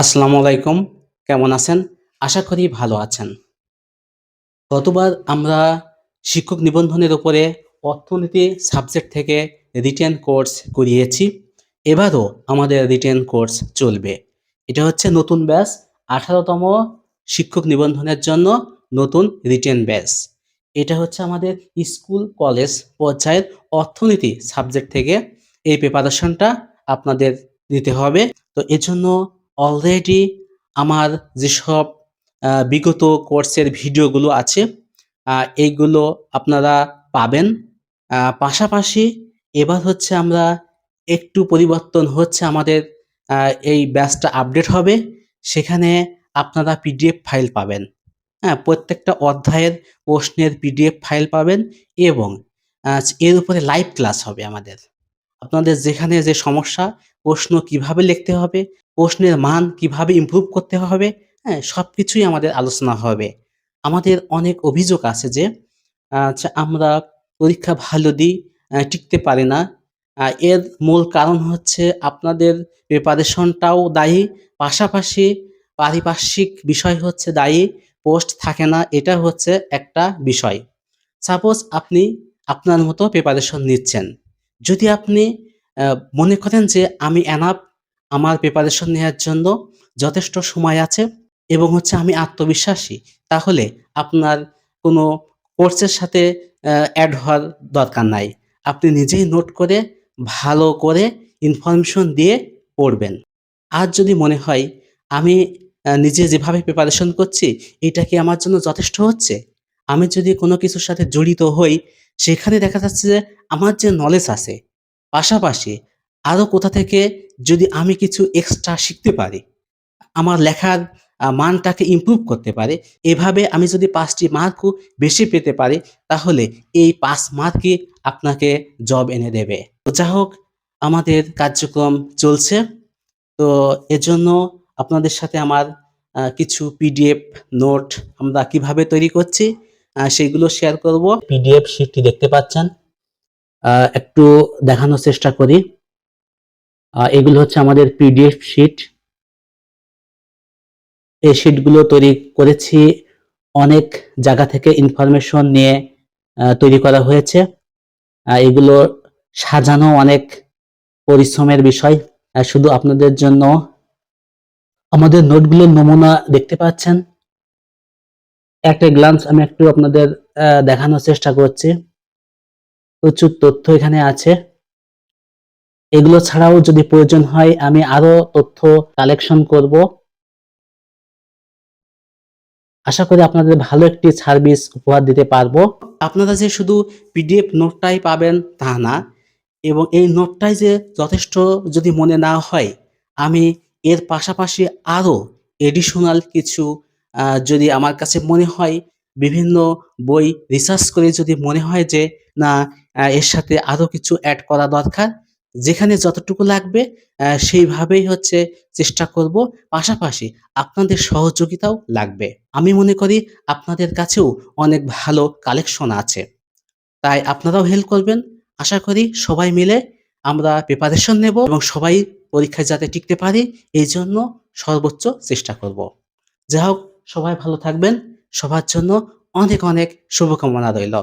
আসসালামু আলাইকুম। কেমন আছেন? আশা করি ভালো আছেন। গতবার আমরা শিক্ষক নিবন্ধনের উপরে অর্থনীতি সাবজেক্ট থেকে রিটেন কোর্স করিয়েছি। এবারও আমাদের রিটেন কোর্স চলবে। এটা হচ্ছে নতুন ব্যাচ ১৮তম শিক্ষক নিবন্ধনের জন্য নতুন রিটেন ব্যাচ। এটা হচ্ছে আমাদের স্কুল, কলেজ পর্যায়ের অর্থনীতি সাবজেক্ট থেকে এই প্রিপারেশনটা আপনাদের নিতে হবে। তো এজন্য অলরেডি আমার যেসব বিগত কোর্সের ভিডিওগুলো আছে এইগুলো আপনারা পাবেন। পাশাপাশি এবার হচ্ছে আমরা একটু পরিবর্তন হচ্ছে আমাদের এই ব্যাচটা আপডেট হবে। সেখানে আপনারা পিডিএফ ফাইল পাবেন। হ্যাঁ? প্রত্যেকটা অধ্যায়ের প্রশ্নের পিডিএফ ফাইল পাবেন এবং আ এর উপরে লাইভ ক্লাস হবে আমাদের। আপনাদের যেখানে যে সমস্যা, প্রশ্ন কিভাবে লিখতে হবে, প্রশ্নের মান কিভাবে ইমপ্রুভ করতে হবে, হ্যাঁ? সবকিছুই আমাদের আলোচনা হবে। আমাদের অনেক অভিযোগ আছে যে আমরা পরীক্ষা ভালো দিই, টিকতে পারি না। এর মূল কারণ হচ্ছে আপনাদের প্রিপারেশনটাও দায়ী, পাশাপাশি পারিপার্শ্বিক বিষয় হচ্ছে দায়ী, পোস্ট থাকে না, এটা হচ্ছে একটা বিষয়। সাপোজ আপনি আপনার মতো প্রিপারেশন নিচ্ছেন। যদি আপনি আ মনে করেন যে আমি এনাফ, আমার প্রিপারেশন নেয়ার জন্য যথেষ্ট সময় আছে এবং হচ্ছে আমি আত্মবিশ্বাসী, তাহলে আপনার কোনো কোর্সের সাথে এড হওয়ার দরকার নাই। আপনি নিজেই নোট করে, ভালো করে ইনফরমেশন দিয়ে পড়বেন। আর যদি মনে হয় আমি নিজে যেভাবে প্রিপারেশন করছি, এটা কি আমার জন্য যথেষ্ট হচ্ছে? আমি যদি কোনো কিছুর সাথে জড়িত হই, সেখানে দেখা যাচ্ছে যে আমার যে নলেজ আছে, পাশাপাশি আরো কোথা থেকে যদি আমি কিছু এক্সট্রা শিখতে পারি, আমার লেখার মানটাকে ইমপ্রুভ করতে পারি, এভাবে আমি যদি ৫ টি মার্কও বেশি পেতে পারি, তাহলে এই ৫ মার্কই আপনাকে জব এনে দেবে। তো যা হোক, আমাদের কার্যক্রম চলছে। তো এজন্য আপনাদের সাথে আমার কিছু পিডিএফ নোট আমরা কিভাবে তৈরি করছি সেগুলো শেয়ার করব। পিডিএফ শিটটি দেখতে পাচ্ছেন। একটু দেখানোর চেষ্টা করি। এগুলো হচ্ছে আমাদের পিডিএফ শিট। এই শিটগুলো তৈরি করেছি অনেক জায়গা থেকে ইনফরমেশন নিয়ে তৈরি করা হয়েছে। এগুলো সাজানো অনেক পরিশ্রমের বিষয়। শুধু আপনাদের জন্য আমাদের নোটগুলোর নমুনা দেখতে পাচ্ছেন। একটা গ্লান্স আমি একটু আপনাদের দেখানোর চেষ্টা করছি। প্রচুর তথ্য এখানে আছে। এগুলো ছাড়াও যদি প্রয়োজন হয় আমি আরো তথ্য কালেকশন করব। আশা করি আপনাদের ভালো একটি সার্ভিস উপহার দিতে পারবো। আপনারা যে শুধু পিডিএফ নোটটাই পাবেন তা না, এবং এই নোটটাই যে যথেষ্ট যদি মনে না হয়, আমি এর পাশাপাশি আরো এডিশনাল কিছু যদি আমার কাছে মনে হয়, বিভিন্ন বই রিসার্চ করে যদি মনে হয় যে না এর সাথে আরো কিছু এড করা দরকার, যেখানে যতটুকু লাগবে সেইভাবেই হচ্ছে চেষ্টা করব। পাশাপাশি আপনাদের সহযোগিতাও লাগবে। আমি মনে করি আপনাদের কাছেও অনেক ভালো কালেকশন আছে। তাই আপনারাও হেল্প করবেন। আশা করি সবাই মিলে আমরা প্রিপারেশন নেব এবং সবাই পরীক্ষায় যাতে টিকতে পারি, এইজন্য সর্বোচ্চ চেষ্টা করব। যাই হোক, সবাই ভালো থাকবেন। সবার জন্য অনেক, অনেক শুভকামনা রইল।